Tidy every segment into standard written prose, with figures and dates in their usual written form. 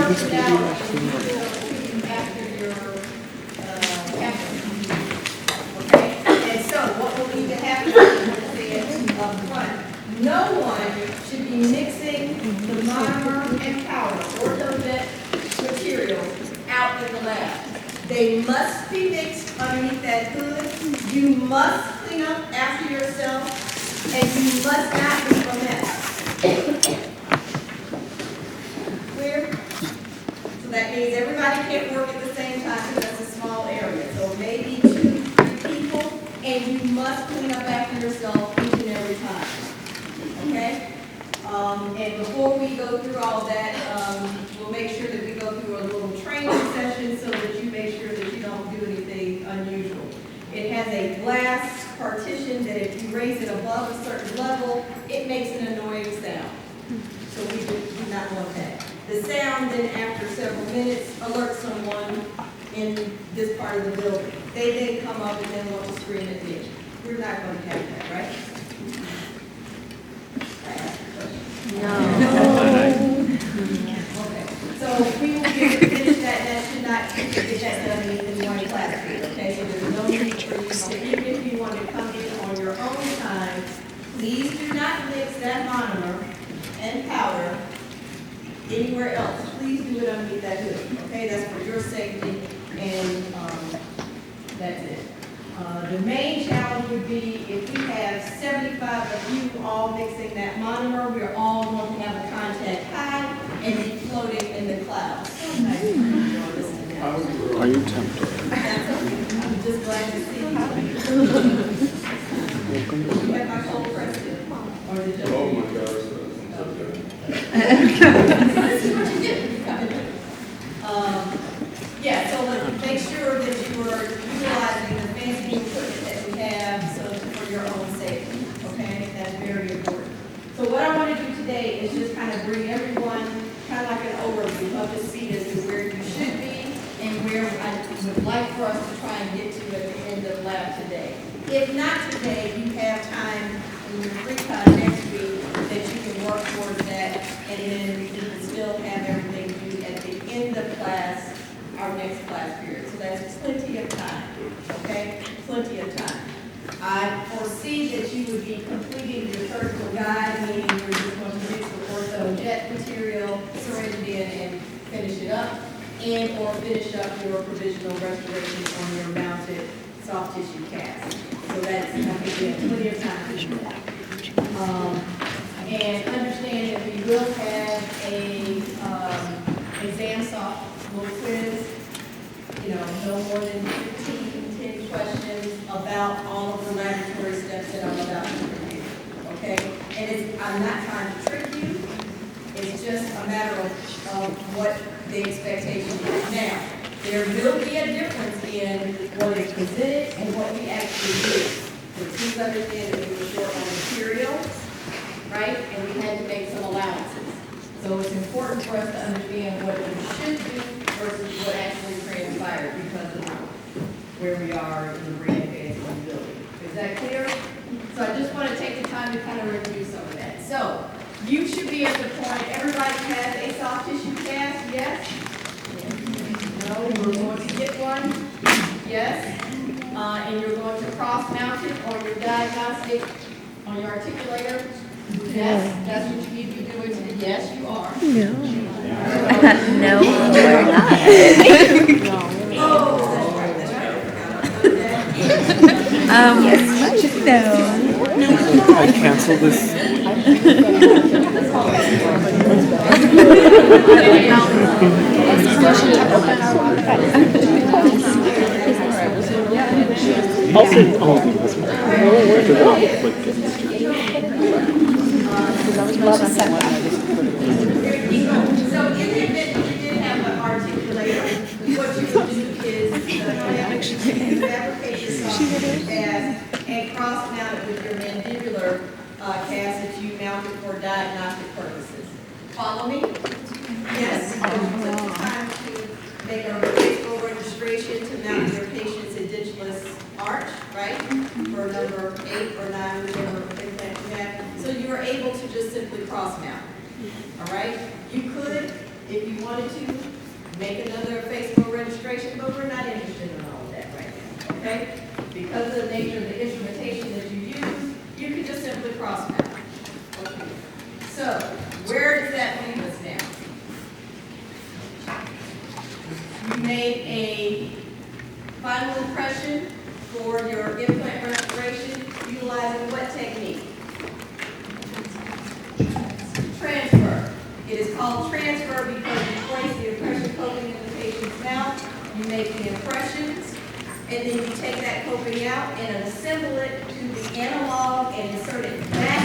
work it out after your after. Okay? And so what will need to happen is up front. No one should be mixing the monomer and powder or orthojet materials out in the lab. They must be mixed underneath that hood. You must clean up after yourself, and you must not leave a mess. Clear? So that means everybody can't work at the same time because that's a small area. So maybe 2, 3 people, and you must clean up after yourself each and every time. Okay? And before we go through all that, we'll make sure that we go through a little training session so that you make sure that you don't do anything unusual. It has a glass partition that if you raise it above a certain level, it makes an annoying sound. So we do not want that. The sound then after several minutes alerts someone in this part of the building. They then come up and then want to scream at me. We're not going to have that, right? No. Okay. So we will finish that. That should not get that done in one class period. Okay. So there's no need for you. Even if you want to come in on your own time, please do not mix that monomer and powder anywhere else. Please do it underneath that hood. Okay. That's for your safety, and that's it. The main challenge would be if we have 75 of you all mixing that monomer, we're all going to have a contact high and be floating in the clouds. Are you tempted? That's okay. I'm just glad to see you. You have my cold president? Or is it just Oh my gosh. This is what you get when you come in. Yeah, so let's make sure that you are utilizing the fancy equipment that we have so for your own safety, okay? That's very important. So what I want to do today is just kind of bring everyone kind of like an overview of the seat as to where you should be and where I would like for us to try and get to at the end of lab today. If not today, you have time in your free time next week that you can work towards that, and then you can still have everything due at the end of class, our next class period. So that's plenty of time, okay? Plenty of time. I foresee that you would be completing your surgical guide, meaning you're just going to mix the ortho-jet material, syringe it in, and finish it up, and or finish up your provisional restoration on your mounted soft tissue cast. So that's, I think we have plenty of time to do that. And understand that we will have a exam soft little quiz, no more than 10 questions about all of the laboratory steps that I'm about to review, okay? And I'm not trying to trick you, it's just a matter of what the expectation is. Now, there will be a difference in what is presented and what we actually do. So please understand that we were short on material, right? And we had to make some allowances. So it's important for us to understand what we should do versus what actually transpired because of where we are in the brand phase of the building. Is that clear? So I just want to take the time to kind of review some of that. So you should be at the point, everybody has a soft tissue cast, yes? No, you're going to get one, yes? And you're going to cross-mount it on your diagnostic, on your articulator. Yes, that's what you need to be doing today. Yes, you are. No, we're not. Oh, that's right, that's right. No. I cancel this. I'll say all of them this one. After that, I'll like get this. So in the event that you did have an articulator, what you would do is fabricate your soft cast and cross-mount it with your mandibular cast that you mounted for diagnostic purposes. Follow me? Yes. So you took the time to make a physical registration to mount your patient's edentulous arch, right? For number 8 or 9, whichever implant you have. So you were able to just simply cross-mount. All right? You could, if you you wanted to, make another Facebook registration, but we're not interested in all of that right now, okay? Because of the nature of the instrumentation that you use, you can just simply cross-match. Okay. So, where does that leave us now? You made a final impression for your implant restoration utilizing what technique? Transfer. It is called transfer because you place the impression coping in the patient's mouth, you make the impressions, and then you take that coping out and assemble it to the analog and insert it back,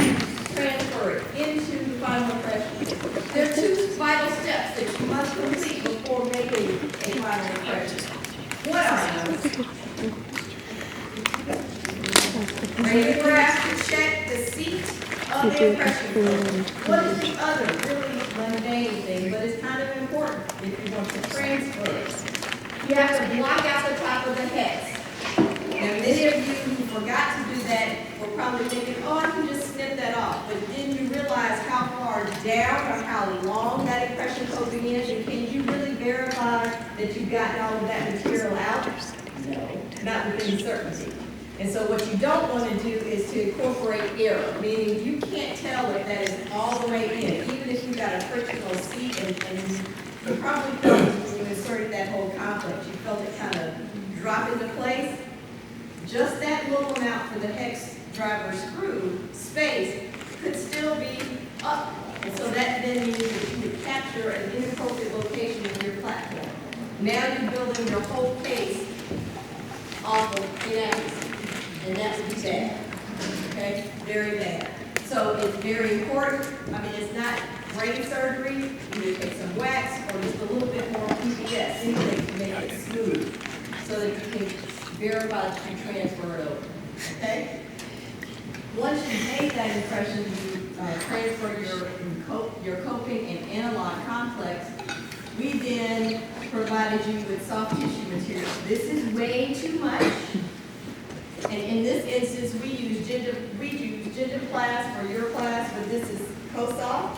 transfer it into the final impression. There are two vital steps that you must complete before making a final impression. What are those? Radiograph to check the seat of the impression code. What is the other really mundane thing, but it's kind of important if you want to transfer it? You have to block out the top of the hex. Now, many of you who forgot to do that were probably thinking, oh, I can just snip that off. But then you realize how far down or how long that impression coping is, and can you really verify that you've gotten all of that material out? No, not with any certainty. And so what you don't want to do is to incorporate error, meaning you can't tell if that is all the way in, even if you got a frictional seat and you probably felt it when you inserted that whole complex, you felt it kind of drop into place. Just that little amount for the hex driver screw space could still be up. And so that then means that you would capture an inappropriate location in your platform. Now you're building your whole case off of inaccuracy. And that would be bad, okay? Very bad. So it's very important. I mean, it's not brain surgery. You take some wax or just a little bit more PPS, anything to make it smooth so that you can verify that you transfer it over, okay? Once you've made that impression, you transfer your coping and analog complex. We then provided you with soft tissue material. This is way too much. And in this instance, we use Gingiplast for your class, but this is CoSoft.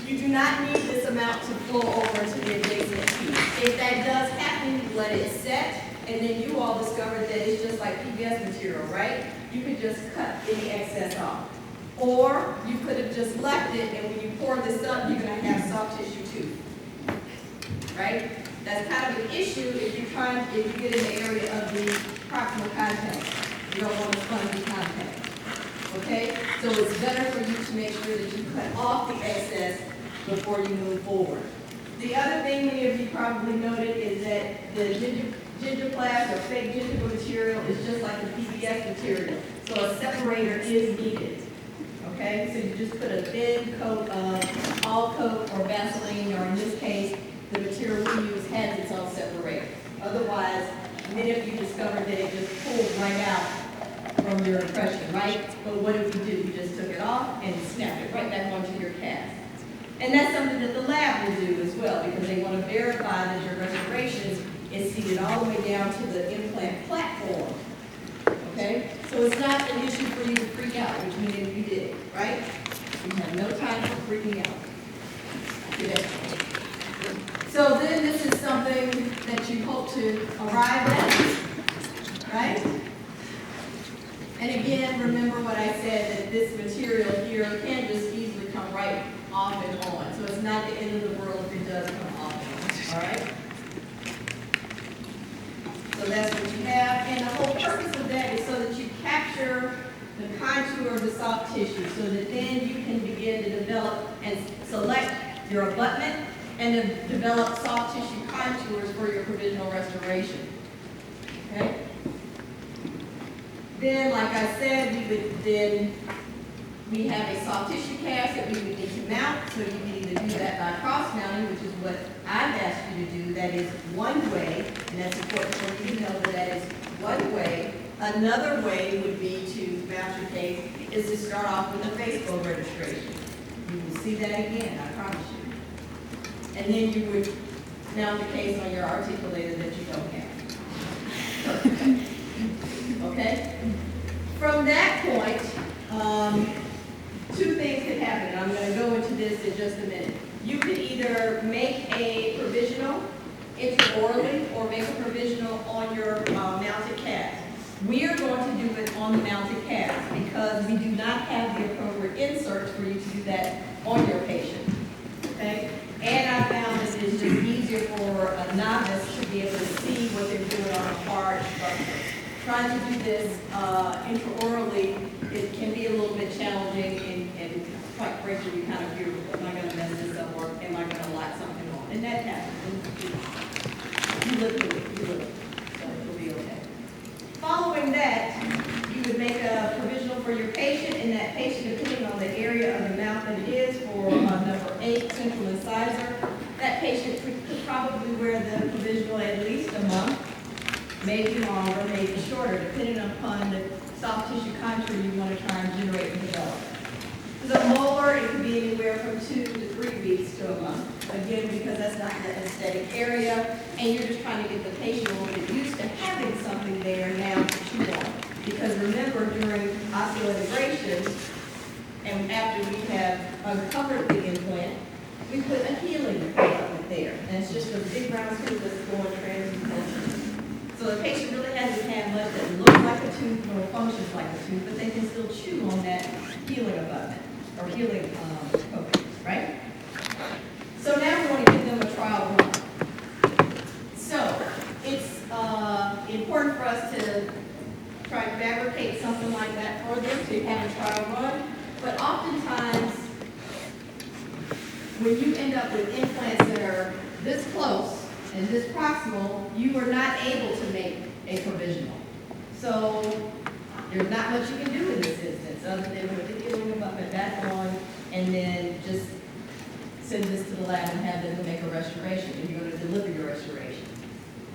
You do not need this amount to flow over to the adjacent piece. If that does happen, you let it set, and then you all discovered that it's just like PBS material, right? You could just cut any excess off. Or you could have just left it, and when you pour this up, you're going to have soft tissue too. Right? That's kind of an issue if you get in the area of the proximal contact. You don't want to spongy contact. Okay? So it's better for you to make sure that you cut off the excess before you move forward. The other thing many of you probably noted is that the Gingiplast or fake gingival material is just like the PBS material. So a separator is needed. Okay? So you just put a thin coat of all coat or Vaseline, or in this case, the material we use has its own separator. Otherwise, many of you discovered that it just pulled right out from your impression, right? But what did we do? We just took it off and snapped it right back onto your cast. And that's something that the lab will do as well, because they want to verify that your restoration is seated all the way down to the implant platform. Okay? So it's not an issue for you to freak out, which many of you did, right? You have no time for freaking out. Today. So then this is something that you hope to arrive at, right? And again, remember what I said, that this material here can just easily come right off and on. So it's not the end of the world if it does come off and on, all right? So that's what you have. And the whole purpose of that is so that you capture the contour of the soft tissue so that then you can begin to develop and select your abutment and to develop soft tissue contours for your provisional restoration. Okay? Then, like I said, we have a soft tissue cast that we would need to mount. So you can either do that by cross mounting, which is what I've asked you to do. That is one way, and that's important for you to know that is one way. Another way would be to mount your case is to start off with a Facebook registration. You will see that again, I promise you. And then you would mount the case on your articulator that you don't have. Okay? From that point, two things could happen. I'm going to go into this in just a minute. You could either make a intraorally or make a provisional on your mounted cast. We are going to do it on the mounted cast because we do not have the appropriate inserts for you to do that on your patient. Okay? And I found that it's just easier for a novice to be able to see what they're doing on a hard structure. Trying to do this intraorally, it can be a little bit challenging and quite frankly, you kind of fear, am I going to mess this up or am I going to lock something on? And that happens. You live with it, you live with it, so it'll be okay. Following that, you would make a provisional for your patient, and that patient, depending on the area of the mouth that it is, for number 8, central incisor, that patient could probably wear the provisional at least a month, maybe longer, maybe shorter, depending upon the soft tissue contour you want to try and generate and develop. The molar, it could be anywhere from 2 to 3 weeks to a month. Again, because that's not the aesthetic area, and you're just trying to get the patient a little bit used to having something there now to chew on. Because remember, during osseointegration, and after we have uncovered the implant, we put a healing element there. And it's just a big round tooth that's going transmutation. So the patient really hasn't had much that looks like a tooth or functions like a tooth, but they can still chew on that healing abutment or healing coating, right? So now we want to give them a trial run. So it's important for us to try to fabricate something like that for them to have a trial run. But oftentimes, when you end up with implants that are this close and this proximal, you are not able to make a provisional. So there's not much you can do in this instance other than put the healing abutment back on and then just send this to the lab and have them make a restoration if you're going to deliver your restoration.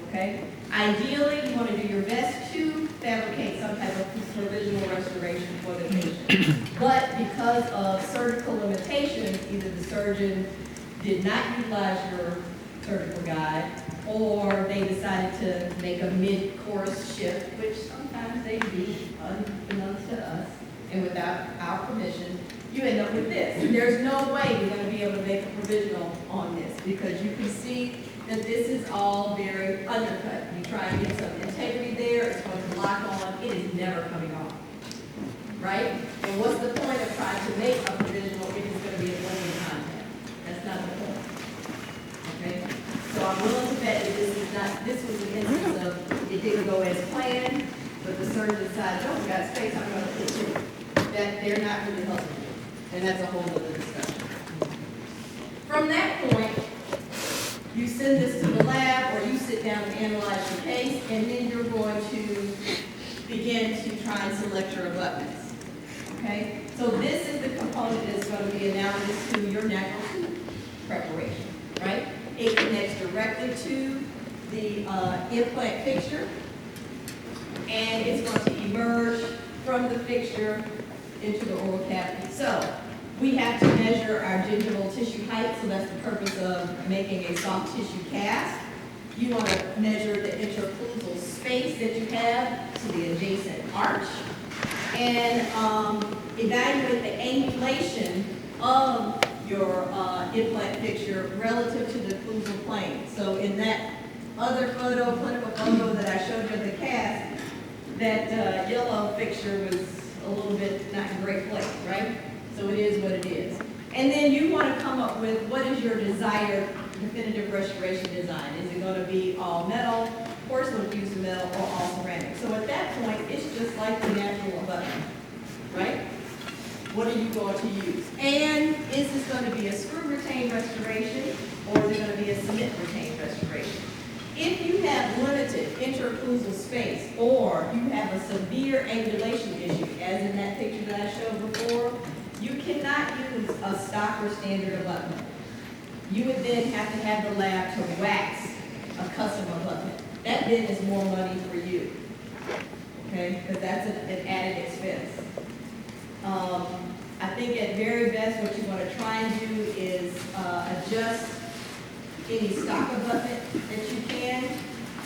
Okay? Ideally, you want to do your best to fabricate some type of provisional restoration for the patient. But because of surgical limitations, either the surgeon did not utilize your surgical guide, or they decided to make a mid-course shift, which sometimes they do, unbeknownst to us, and without our permission, you end up with this. There's no way you're going to be able to make a provisional on this because you can see that this is all very undercut. You try and get some integrity there, it's going to lock on, it is never coming off. Right? And what's the point of trying to make a provisional if it's going to be a blinking contact? That's not the point. Okay? So I'm willing to bet that this was an instance of it didn't go as planned, but the surgeon decided, oh, we got space, I'm going to put it. That they're not really helping you. And that's a whole other discussion. From that point, you send this to the lab or you sit down and analyze your case, and then you're going to begin to try and select your abutments. Okay? So this is the component that's going to be analogous to your natural tooth preparation, right? It connects directly to the implant fixture, and it's going to emerge from the fixture into the oral cavity. So we have to measure our gingival tissue height, so that's the purpose of making a soft tissue cast. You want to measure the interocclusal space that you have to the adjacent arch, and evaluate the angulation of your implant fixture relative to the occlusal plane. So in that other photo, clinical photo that I showed you of the cast, that yellow fixture was a little bit not in great place, right? So it is what it is. And then you want to come up with what is your desired definitive restoration design. Is it going to be all metal, porcelain fused metal, or all ceramic? So at that point, it's just like the natural abutment, right? What are you going to use? And is this going to be a screw retained restoration, or is it going to be a cement retained restoration? If you have limited interocclusal space, or you have a severe angulation issue, as in that picture that I showed before, you cannot use a stock or standard abutment. You would then have to have the lab to wax a custom abutment. That then is more money for you, okay? Because that's an added expense. I think at very best, what you want to try and do is adjust any stock abutment that you can.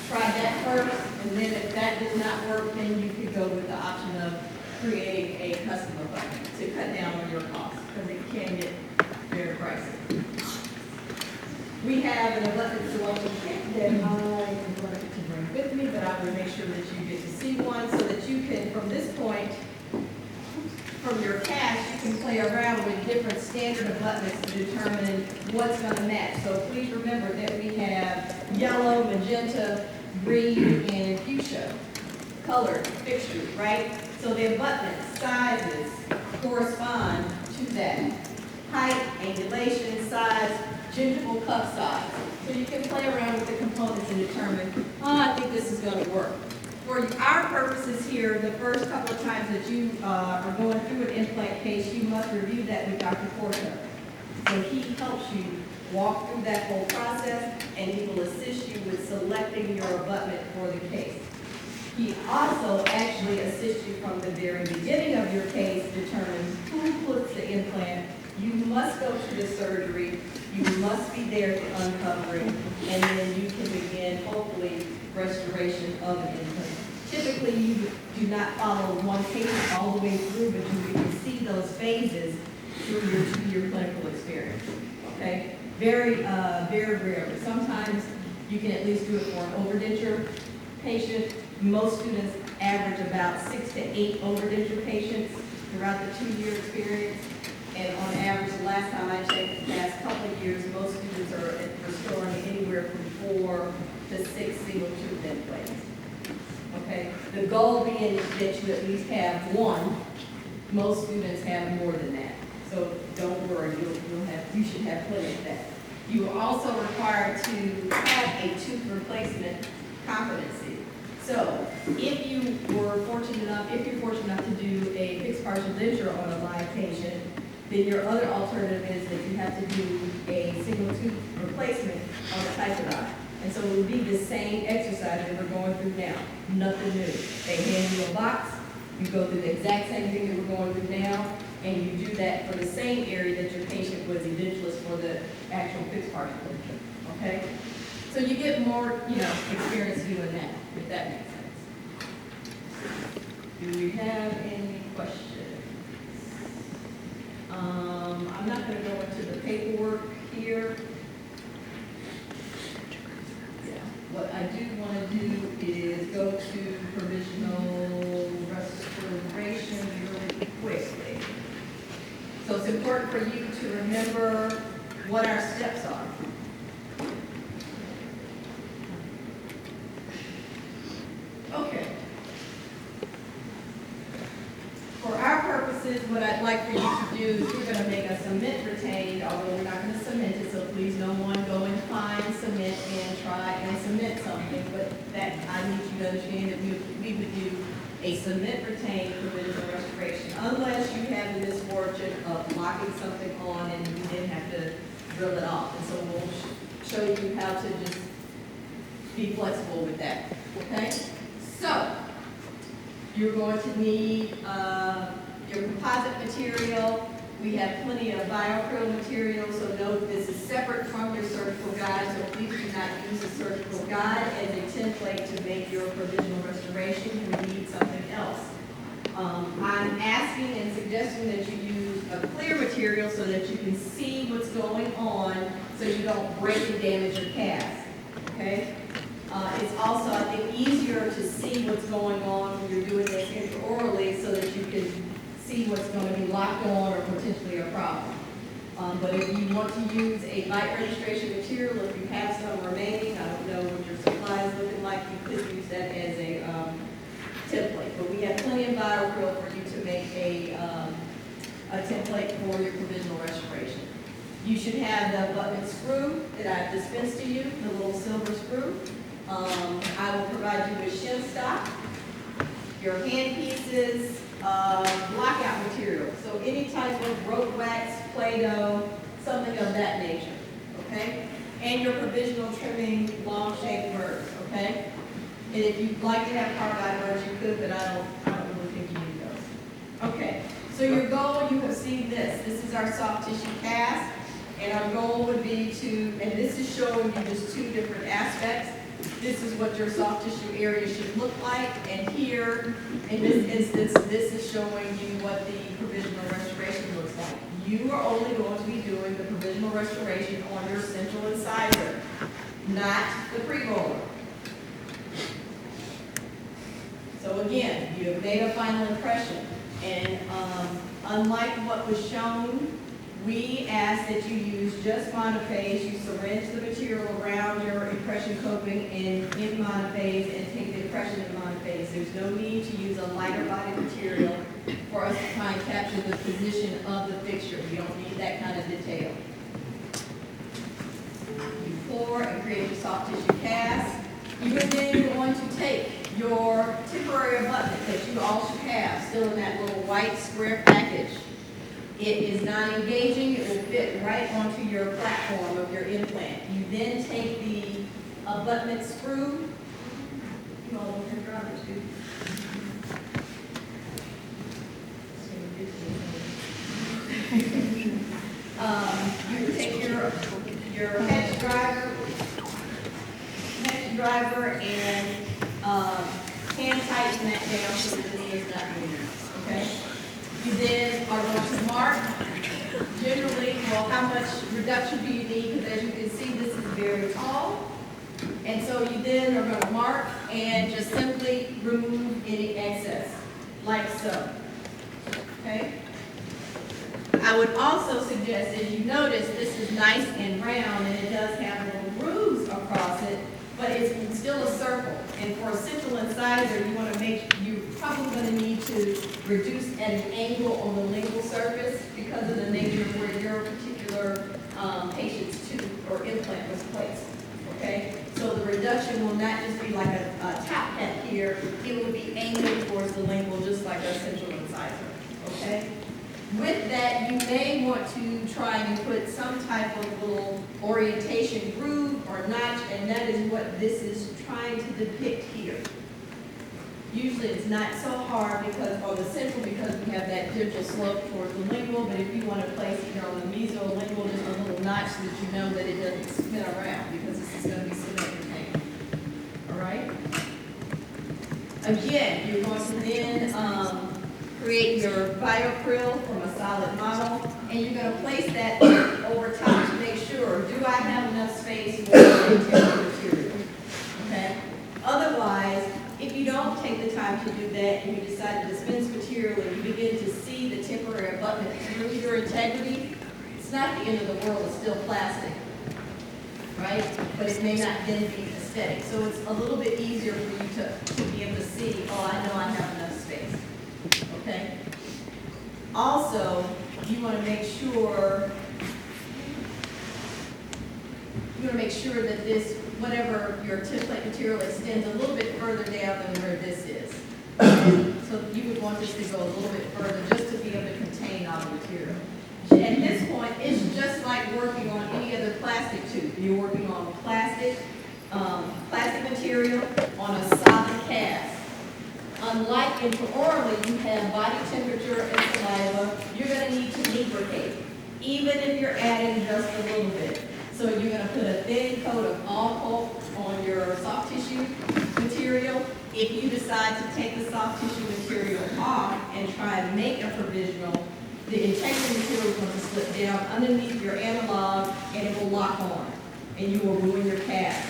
Try that first, and then if that does not work, then you could go with the option of creating a custom abutment to cut down on your costs, because it can get very pricey. We have an abutment selection kit that I am going to bring with me, but I will make sure that you get to see one so that you can, from this point, from your cast, you can play around with different standard abutments to determine what's going to match. So please remember that we have yellow, magenta, green, and fuchsia colored fixtures, right? So the abutment sizes correspond to that. Height, angulation, size, gingival cup size. So you can play around with the components and determine, oh, I think this is going to work. For our purposes here, the first couple of times that you are going through an implant case, you must review that with Dr. Porter. So he helps you walk through that whole process, and he will assist you with selecting your abutment for the case. He also actually assists you from the very beginning of your case, determines who puts the implant. You must go to the surgery. You must be there to uncover it, and then you can begin, hopefully, restoration of an implant. Typically, you do not follow one patient all the way through, but you can see those phases through your 2-year clinical experience. Okay? Very rarely. Sometimes you can at least do it for an overdenture patient. Most students average about 6 to 8 overdenture patients throughout the 2-year experience. And on average, the last time I checked, the past couple of years, most students are restoring anywhere from 4 to 6 single tooth implants. Okay? The goal being that you at least have one. Most students have more than that. So don't worry, you should have plenty of that. You are also required to have a tooth replacement competency. So if you're fortunate enough to do a fixed partial denture on a live patient, then your other alternative is that you have to do a single tooth replacement on a typodont. And so it will be the same exercise that we're going through now, nothing new. They hand you a box, you go through the exact same thing that we're going through now, and you do that for the same area that your patient was edentulous for the actual fixed partial denture, okay? So you get more, experience doing that, if that makes sense. Do we have any questions? I'm not going to go into the paperwork here. Yeah. What I do want to do is go to provisional restoration really quickly. So it's important for you to remember what our steps are. Okay. For our purposes, what I'd like for you to do is we're going to make a cement retained, although we're not going to cement it, so please no one go and find cement and try and cement something. But that I need you to understand that we would do a cement retained provisional restoration, unless you have the misfortune of locking something on and you then have to drill it off. And so we'll show you how to just be flexible with that. Okay? So, you're going to need your composite material. We have plenty of biocryl material, so note this is separate from your surgical guide, so please do not use a surgical guide as a template to make your provisional restoration. You need something else. I'm asking and suggesting that you use a clear material so that you can see what's going on so you don't break and damage your cast. Okay? It's also, I think, easier to see what's going on when you're doing this intraorally so that you can see what's going to be locked on or potentially a problem. But if you want to use a bite registration material, if you have some remaining, I don't know what your supply is looking like, you could use that as a template. But we have plenty of biocryl for you to make a template for your provisional restoration. You should have the abutment screw that I've dispensed to you, the little silver screw. I will provide you with shim stock, your hand pieces, blockout material. So any type of rope wax, Play-Doh, something of that nature, okay? And your provisional trimming long shaped burrs, okay? And if you'd like to have carbide burrs, you could, but I don't really think you need those. Okay, so your goal, you have seen this. This is our soft tissue cast, and our goal would be to, and this is showing you just two different aspects. This is what your soft tissue area should look like, and here, in this instance, this is showing you what the provisional restoration looks like. You are only going to be doing the provisional restoration on your central incisor, not the premolar. So again, you have made a final impression, and unlike what was shown, we ask that you use just monophase. You syringe the material around your impression coping in monophase and take the impression in monophase. There's no need to use a lighter body material for us to try and capture the position of the fixture. We don't need that kind of detail. You pour and create your soft tissue cast. You are then going to take your temporary abutment that you all should have, still in that little white square package. It is non-engaging. It will fit right onto your platform of your implant. You then take the abutment screw. You all look at drivers, too. You take your hex driver and hand tighten that down so that this is not moving. Okay. You then are going to mark generally, well, how much reduction do you need? Because as you can see, this is very tall. And so you then are going to mark and just simply remove any excess, like so. Okay? I would also suggest, as you notice, this is nice and round, and it does have a little grooves across it, but it's still a circle. And for a central incisor, you want to you're probably going to need to reduce at an angle on the lingual surface because of the nature of where your particular patient's tooth or implant was placed. Okay? So the reduction will not just be like a top hat here, it will be angled towards the lingual just like a central incisor. Okay? With that, you may want to try and put some type of little orientation groove or notch, and that is what this is trying to depict here. Usually it's not so hard because on the central because we have that gentle slope towards the lingual, but if you want to place either on the mesolingual just a little notch so that you know that it doesn't spin around because this is going to be cement retained. All right? Again, you're going to then create your BioPrill from a solid model, and you're going to place that over top to make sure, do I have enough space for the interior material? Okay? Otherwise, if you don't take the time to do that and you decide to dispense material and you begin to see the temporary abutment through your integrity, it's not the end of the world, it's still plastic, right? But it may not then be aesthetic. So it's a little bit easier for you to be able to see, oh, I know I have enough space. Okay. Also, you want to make sure that this, whatever your template material extends a little bit further down than where this is. So you would want this to go a little bit further just to be able to contain all the material. At this point, it's just like working on any other plastic tube. You're working on plastic material on a solid cast. Unlike intraorally, you have body temperature and saliva, you're going to need to lubricate, even if you're adding just a little bit. So you're going to put a thin coat of all pulp on your soft tissue material. If you decide to take the soft tissue material off and try and make a provisional, the integrity material is going to slip down underneath your analog and it will lock on, and you will ruin your cast.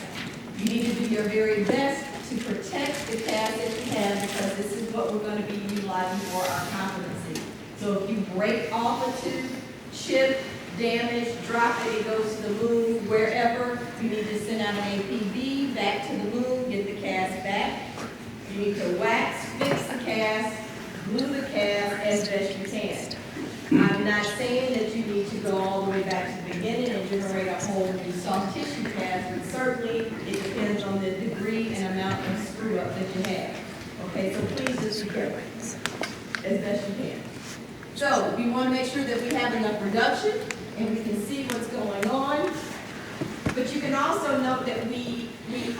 You need to do your very best to protect the cast that you have because this is what we're going to be utilizing for our competency. So if you break off a tooth, chip, damage, drop it, it goes to the moon, wherever, you need to send out an APB back to the moon, get the cast back. You need to wax, fix the cast, glue the cast as best you can. I'm not saying that you need to go all the way back to the beginning and generate a whole new soft tissue cast, but certainly it depends on the degree and amount of screw up that you have. Okay, so please just be careful as best you can. So we want to make sure that we have enough reduction and we can see what's going on. But you can also note that we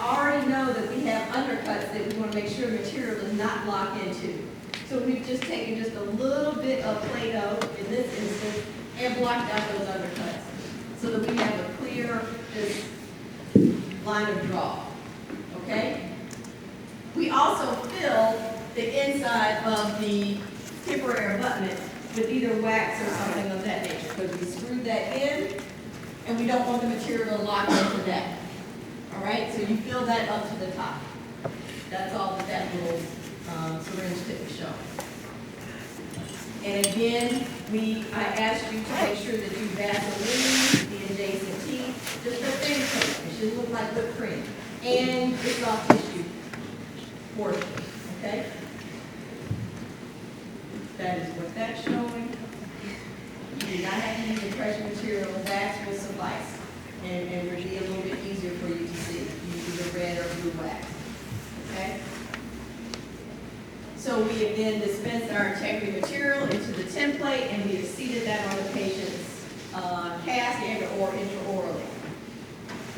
already know that we have undercuts that we want to make sure material does not lock into. So we've just taken just a little bit of Play-Doh in this instance and blocked out those undercuts so that we have a clear line of draw. Okay? We also fill the inside of the temporary abutment with either wax or something of that nature, because we screwed that in, and we don't want the material to lock into that. All right, so you fill that up to the top. That's all that little syringe tip is showing. And again, I asked you to make sure that you Vaseline the adjacent teeth, just for thin coat. It should look like whipped cream. And the soft tissue portion, okay? That is what that's showing. You do not have to use the pressure material. Wax will suffice. And it will be a little bit easier for you to see. Use either red or blue wax, okay? So we have then dispensed our integrity material into the template, and we have seated that on the patient's cast and or intraorally.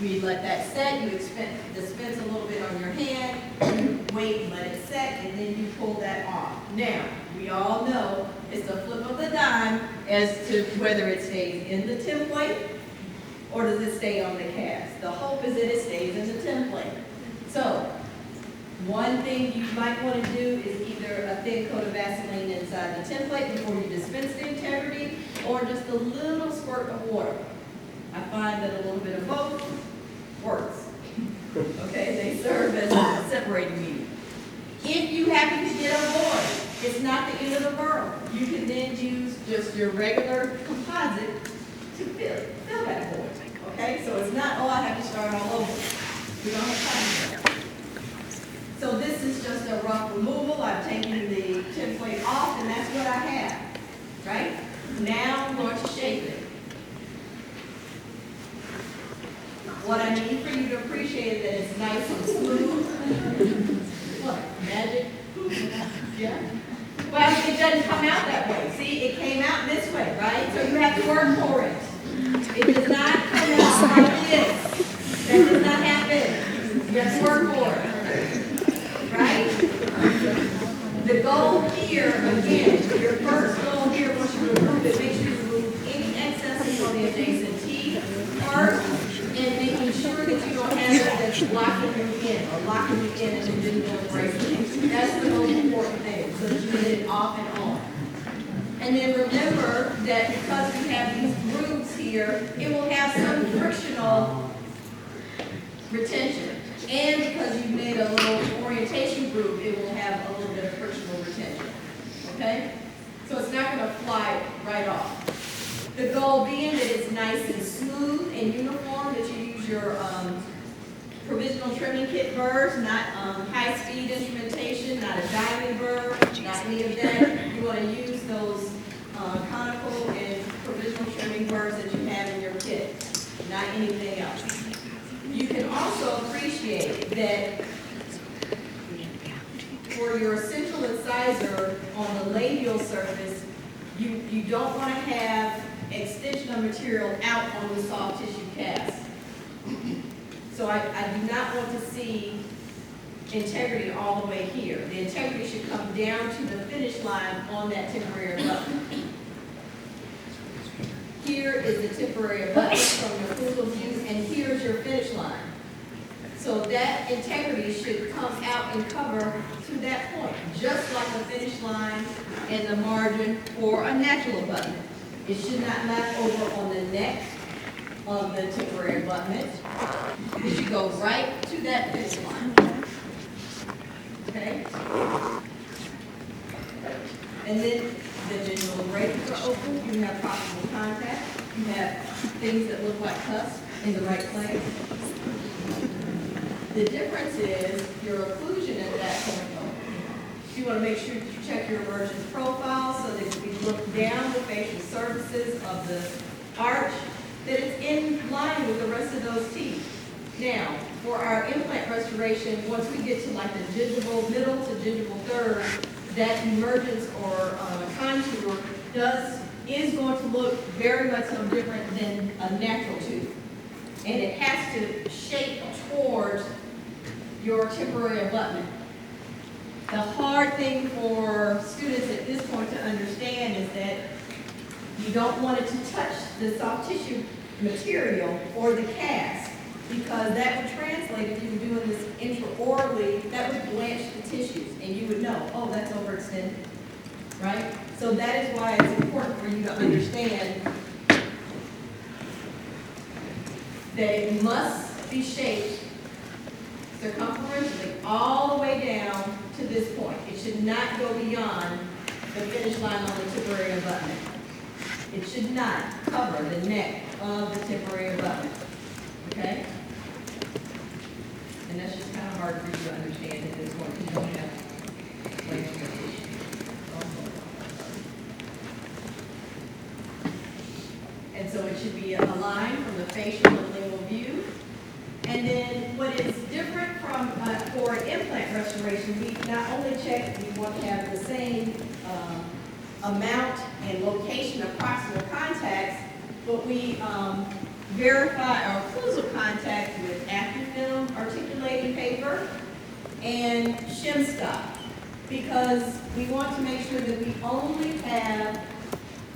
We let that set, you dispense a little bit on your hand, you wait, let it set, and then you pull that off. Now, we all know it's the flip of the dime as to whether it stays in the template or does it stay on the cast. The hope is that it stays in the template. So, one thing you might want to do is either a thin coat of Vaseline inside the template before you dispense the integrity, or just a little squirt of water. I find that a little bit of both works. Okay, they serve as a separating medium. If you happen to get a void, it's not the end of the world. You can then use just your regular composite to fill that void. Okay, so it's not, oh, I have to start all over. We don't have time for that. So this is just a rough removal. I've taken the template off, and that's what I have, right? Now I'm going to shape it. What I need for you to appreciate is that it's nice and smooth. What, magic? Yeah. Well, it doesn't come out that way. See, it came out this way, right? So you have to work for it. It does not come out like this. That does not happen. You have to work for it. Right? The goal here, again, your first goal here, once you remove it, make sure you remove any excesses on the adjacent teeth first, and making sure that you don't have it that's blocking you in, or locking you in and then doing braces. That's the most important thing, so that you get it off and on. And then remember that because we have these grooves here, it will have some frictional retention. And because you've made a little orientation groove, it will have a little bit of frictional retention. Okay? So it's not going to fly right off. The goal being that it's nice and smooth and uniform, that you use your provisional trimming kit burrs, not high-speed instrumentation, not a diamond burr, not any of that. You want to use those conical and provisional trimming burrs that you have in your kit, not anything else. You can also appreciate that for your central incisor on the labial surface, you don't want to have extension of material out on the soft tissue cast. So I do not want to see integrity all the way here. The integrity should come down to the finish line on that temporary abutment. Here is the temporary abutment from your physical view, and here's your finish line. So that integrity should come out and cover to that point, just like the finish line and the margin for a natural abutment. It should not lap over on the neck of the temporary abutment. It should go right to that finish line. Okay? And then the gingival braces are open. You have proximal contact. You have things that look like cusps in the right place. The difference is your occlusion at that point. You want to make sure that you check your emergence profile so that if you look down the facial surfaces of the arch, that it's in line with the rest of those teeth. Now, for our implant restoration, once we get to like the gingival middle to gingival third, that emergence or contour is going to look very much so different than a natural tooth. And it has to shape towards your temporary abutment. The hard thing for students at this point to understand is that you don't want it to touch the soft tissue material or the cast, because that would translate, if you were doing this intraorally, that would blanch the tissues, and you would know, oh, that's overextended, right? So that is why it's important for you to understand that it must be shaped circumferentially all the way down to this point. It should not go beyond the finish line on the temporary abutment. It should not cover the neck of the temporary abutment, okay? And that's just kind of hard for you to understand at this point. You don't have language issues. And so it should be a line from the facial and lingual view. And then what is different from, for an implant restoration, we not only check, we want to have the same amount and location of proximal contacts, but we verify our occlusal contact with active film articulating paper and shim stock, because we want to make sure that we only have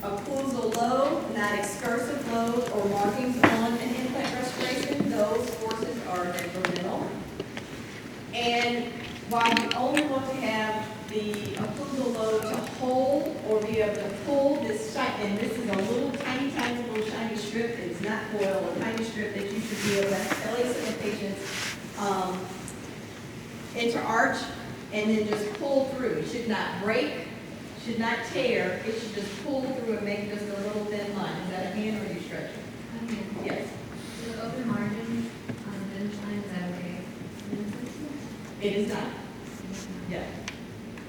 occlusal load, not excursive load or markings on an implant restoration. Those forces are detrimental. And while we only want to have the occlusal load to hold or be able to pull this shiny, and this is a little tiny little shiny strip, it's not foil, a tiny strip that you should be able to place in the patient's interarch and then just pull through. It should not break, should not tear, it should just pull through and make just a little thin line. Is that a hand or are you stretching? Yes. The open margins on the finish line, is that okay? It is not. Yeah.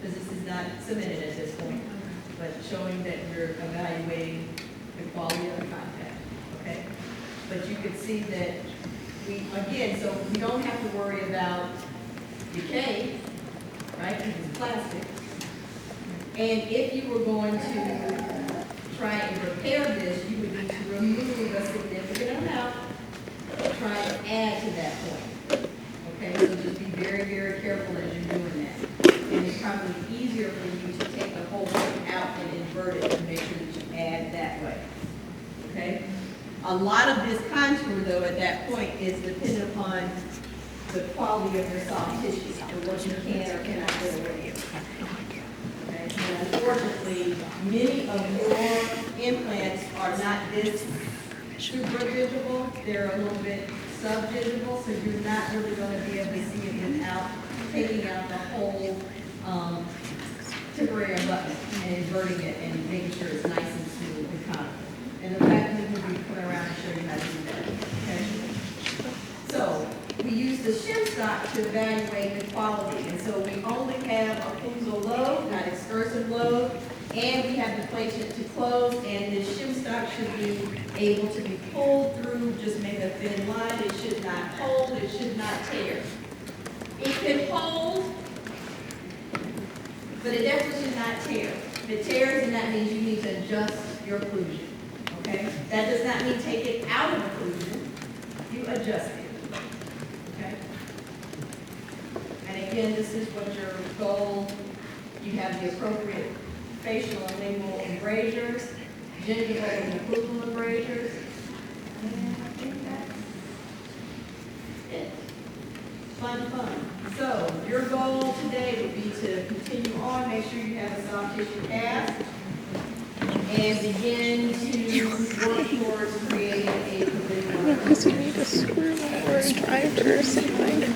Because this is not submitted at this point, but showing that we're evaluating the quality of the contact, okay? But you can see that we, again, so we don't have to worry about decay, right, because it's plastic. And if you were going to try and repair this, you would need to remove a significant amount, try and add to that point. Okay, so just be very careful as you're doing that. And it's probably easier for you to take the whole thing out and invert it and make sure that you add that way. Okay? A lot of this contour, though, at that point is dependent upon the quality of your soft tissue, or what you can or cannot do away with. And unfortunately, many of your implants are not this super visible. They're a little bit sub-visible, so you're not really going to be able to see it without taking out the whole temporary abutment and inverting it and making sure it's nice and smooth and conical. And the fact that we'll be putting around and show you how to do that. Okay? So we use the shim stock to evaluate the quality, and so we only have occlusal load, not excursive load, and we have the patient to close, and the shim stock should be able to be pulled through, just make a thin line. It should not hold, it should not tear. It can hold, but it definitely should not tear. If it tears, then that means you need to adjust your occlusion, okay? That does not mean take it out of occlusion, you adjust it. And again, this is what your goal, you have the appropriate facial and lingual embrasures, gingival and occlusal embrasures, and I think that's it. Fun. So your goal today would be to continue on, make sure you have a soft tissue cast, and begin to work towards creating a provisional. Because you need a screw or a driver or something.